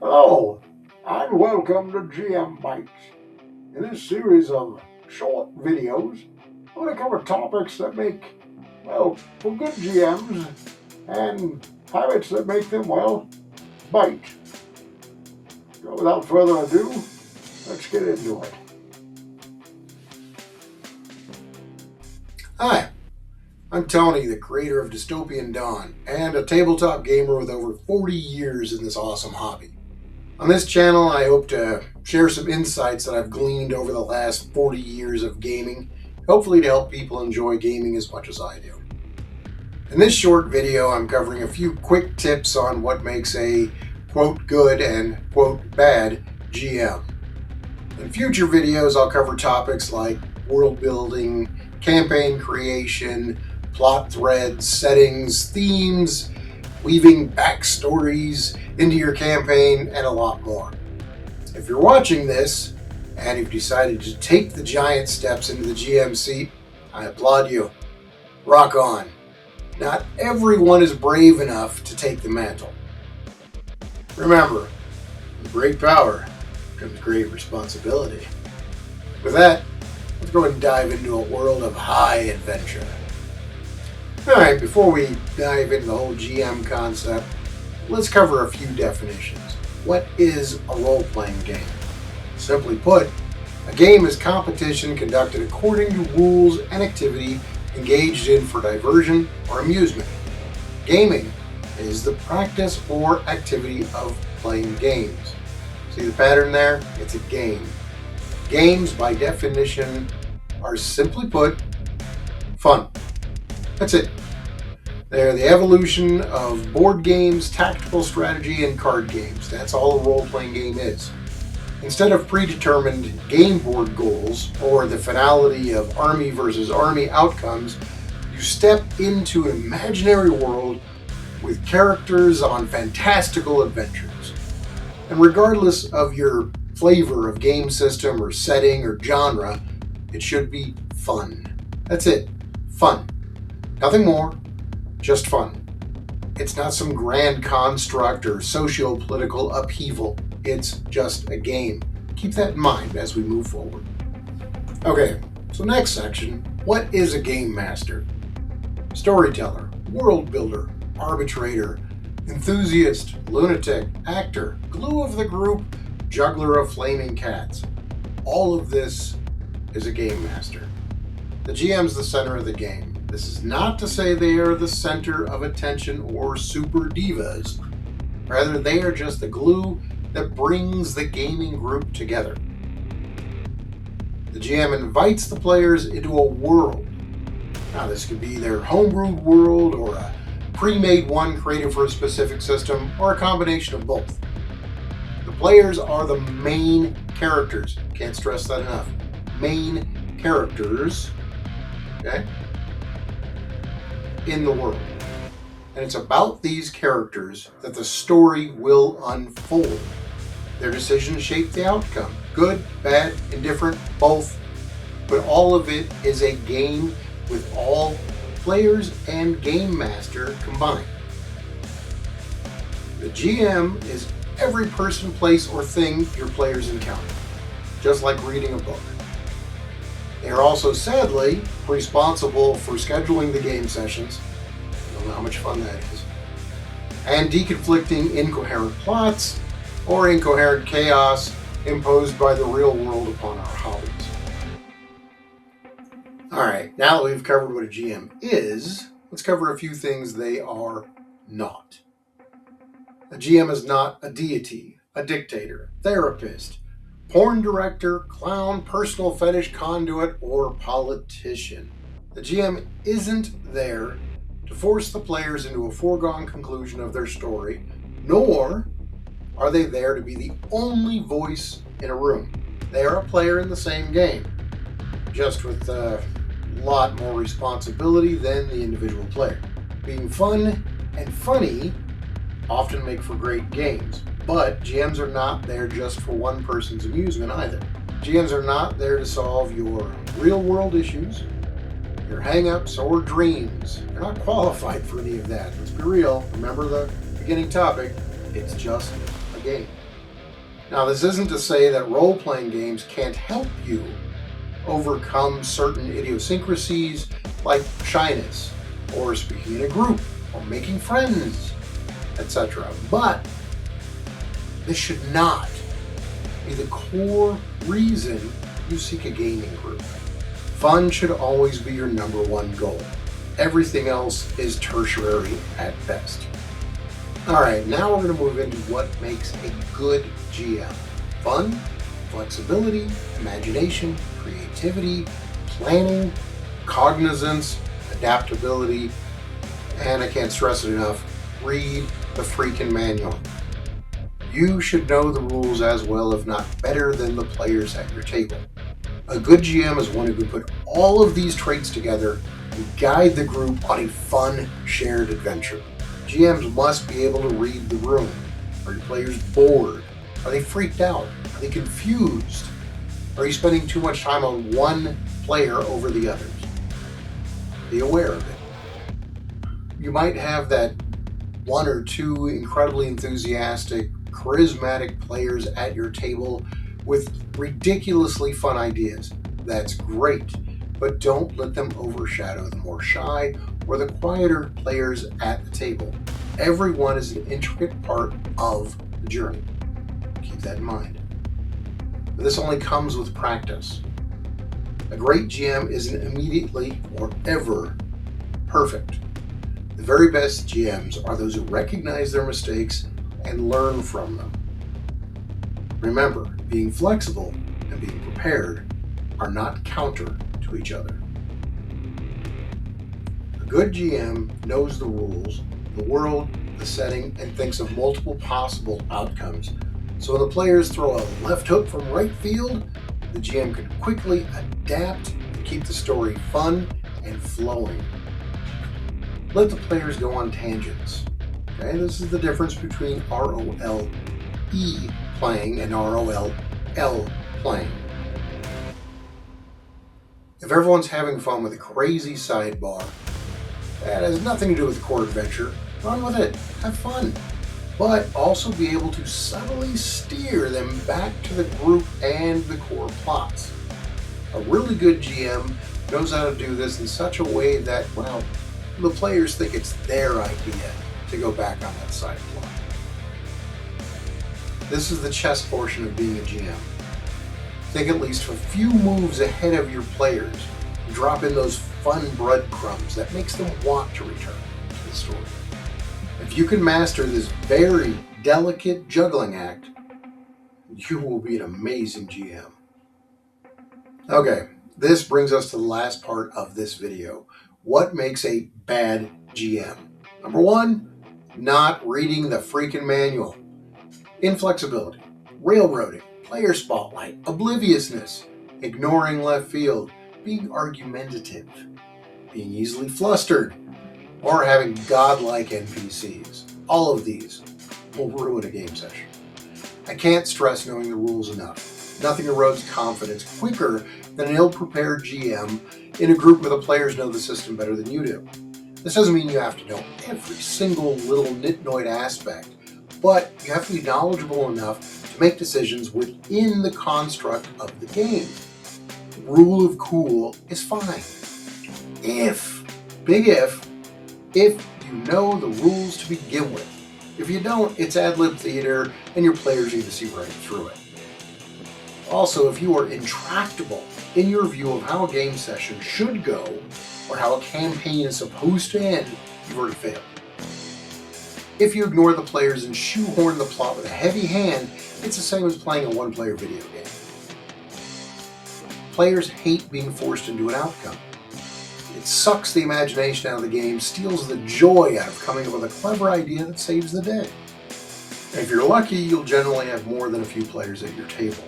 Hello, and welcome to GM Bytes. In this series of short videos, I'm going to cover topics that make, well, for good GMs, and habits that make them, well, bite. So without further ado, let's get into it. Hi, I'm Tony, the creator of Dystopian Dawn, and a tabletop gamer with over 40 years in this awesome hobby. On this channel, I hope to share some insights that I've gleaned over the last 40 years of gaming, hopefully to help people enjoy gaming as much as I do. In this short video, I'm covering a few quick tips on what makes a quote good and quote bad GM. In future videos, I'll cover topics like world building, campaign creation, plot threads, settings, themes, weaving backstories into your campaign, and a lot more. If you're watching this and you've decided to take the giant steps into the GM seat, I applaud you. Rock on. Not everyone is brave enough to take the mantle. Remember, with great power comes great responsibility. With that, let's go and dive into a world of high adventure. Alright, before we dive into the whole GM concept, let's cover a few definitions. What is a role-playing game? Simply put, a game is competition conducted according to rules and activity engaged in for diversion or amusement. Gaming is the practice or activity of playing games. See the pattern there? It's a game. Games, by definition, are simply put, fun. That's it. They're the evolution of board games, tactical strategy, and card games. That's all a role-playing game is. Instead of predetermined game board goals or the finality of army versus army outcomes, you step into an imaginary world with characters on fantastical adventures. And regardless of your flavor of game system or setting or genre, it should be fun. That's it. Fun. Nothing more, just fun. It's not some grand construct or socio-political upheaval. It's just a game. Keep that in mind as we move forward. Okay, so next section, what is a game master? Storyteller, world builder, arbitrator, enthusiast, lunatic, actor, glue of the group, juggler of flaming cats. All of this is a game master. The GM's the center of the game. This is not to say they are the center of attention or super divas. Rather, they are just the glue that brings the gaming group together. The GM invites the players into a world. Now, this could be their homebrewed world or a pre-made one created for a specific system, or a combination of both. The players are the main characters. Can't stress that enough. Main characters, okay, in the world. And it's about these characters that the story will unfold. Their decisions shape the outcome. Good, bad, indifferent, both. But all of it is a game with all players and game master combined. The GM is every person, place, or thing your players encounter, just like reading a book. They are also, sadly, responsible for scheduling the game sessions. I don't know how much fun that is. And deconflicting incoherent plots or incoherent chaos imposed by the real world upon our hobbies. Alright, now that we've covered what a GM is, let's cover a few things they are not. A GM is not a deity, a dictator, therapist, porn director, clown, personal fetish conduit, or politician. The GM isn't there to force the players into a foregone conclusion of their story, nor are they there to be the only voice in a room. They are a player in the same game, just with a lot more responsibility than the individual player. Being fun and funny often make for great games, but GMs are not there just for one person's amusement either. GMs are not there to solve your real-world issues, your hang-ups, or dreams. You're not qualified for any of that. Let's be real. Remember the beginning topic. It's just a game. Now, this isn't to say that role-playing games can't help you overcome certain idiosyncrasies like shyness, or speaking in a group, or making friends, etc. But this should not be the core reason you seek a gaming group. Fun should always be your number one goal. Everything else is tertiary at best. Alright, now we're going to move into what makes a good GM. Fun, flexibility, imagination, creativity, planning, cognizance, adaptability, and I can't stress it enough, read the freaking manual. You should know the rules as well, if not better, than the players at your table. A good GM is one who can put all of these traits together and guide the group on a fun, shared adventure. GMs must be able to read the room. Are your players bored? Are they freaked out? Are they confused? Are you spending too much time on one player over the others? Be aware of it. You might have that one or two incredibly enthusiastic, charismatic players at your table with ridiculously fun ideas. That's great, but don't let them overshadow the more shy or the quieter players at the table. Everyone is an intricate part of the journey. Keep that in mind. But this only comes with practice. A great GM isn't immediately or ever perfect. The very best GMs are those who recognize their mistakes and learn from them. Remember, being flexible and being prepared are not counter to each other. A good GM knows the rules, the world, the setting, and thinks of multiple possible outcomes. So when the players throw a left hook from right field, the GM can quickly adapt and keep the story fun and flowing. Let the players go on tangents. Okay, this is the difference between ROLE playing and ROLL playing. If everyone's having fun with a crazy sidebar that has nothing to do with the core adventure, run with it, have fun, but also be able to subtly steer them back to the group and the core plots. A really good GM knows how to do this in such a way that, well, the players think it's their idea to go back on that side plot. This is the chess portion of being a GM. Think at least a few moves ahead of your players. Drop in those fun breadcrumbs that makes them want to return to the story. If you can master this very delicate juggling act, you will be an amazing GM. Okay, this brings us to the last part of this video. What makes a bad GM? Number one, not reading the freaking manual. Inflexibility, railroading, player spotlight, obliviousness, ignoring left field, being argumentative, being easily flustered, or having godlike NPCs. All of these will ruin a game session. I can't stress knowing the rules enough. Nothing erodes confidence quicker than an ill-prepared GM in a group where the players know the system better than you do. This doesn't mean you have to know every single little nitnoid aspect, but you have to be knowledgeable enough to make decisions within the construct of the game. Rule of cool is fine. Big if you know the rules to begin with. If you don't, it's ad-lib theater and your players need to see right through it. Also, if you are intractable in your view of how a game session should go or how a campaign is supposed to end, you've already failed. If you ignore the players and shoehorn the plot with a heavy hand, it's the same as playing a one-player video game. Players hate being forced into an outcome. It sucks the imagination out of the game, steals the joy out of coming up with a clever idea that saves the day. And if you're lucky, you'll generally have more than a few players at your table.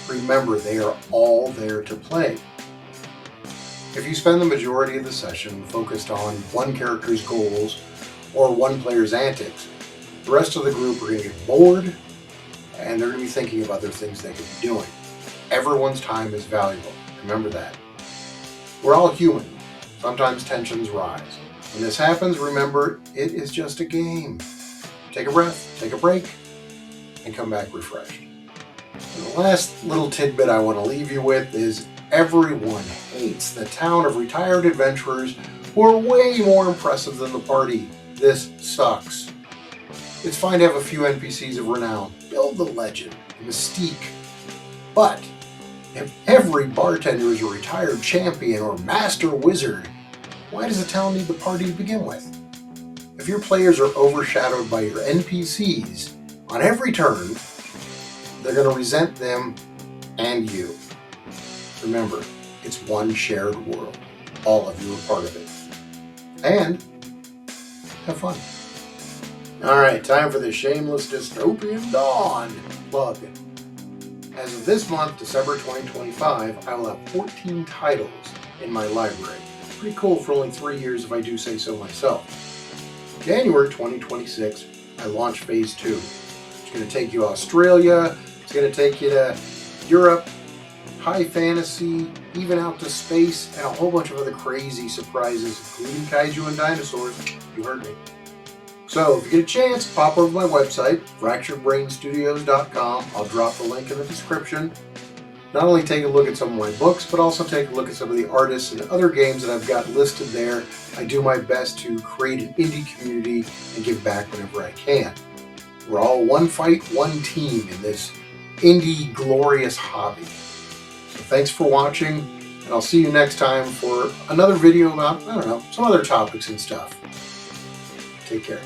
Remember, they are all there to play. If you spend the majority of the session focused on one character's goals or one player's antics, the rest of the group are going to get bored and they're going to be thinking of other things they could be doing. Everyone's time is valuable. Remember that. We're all human. Sometimes tensions rise. When this happens, remember, it is just a game. Take a breath, take a break, and come back refreshed. And the last little tidbit I want to leave you with is everyone hates the town of retired adventurers who are way more impressive than the party. This sucks. It's fine to have a few NPCs of renown. Build the legend, the mystique. But if every bartender is a retired champion or master wizard, why does a town need the party to begin with? If your players are overshadowed by your NPCs on every turn, they're going to resent them and you. Remember, it's one shared world. All of you are part of it. And have fun. Alright, time for the shameless dystopian dawn plug. As of this month, December 2025, I will have 14 titles in my library. Pretty cool for only 3 years if I do say so myself. January 2026, I launch Phase 2. It's going to take you to Australia, it's going to take you to Europe, high fantasy, even out to space, and a whole bunch of other crazy surprises, including kaiju and dinosaurs. You heard me. So, if you get a chance, pop over to my website, fracturedbrainstudios.com. I'll drop the link in the description. Not only take a look at some of my books, but also take a look at some of the artists and other games that I've got listed there. I do my best to create an indie community and give back whenever I can. We're all one fight, one team in this indie glorious hobby. So thanks for watching, and I'll see you next time for another video about, I don't know, some other topics and stuff. Take care.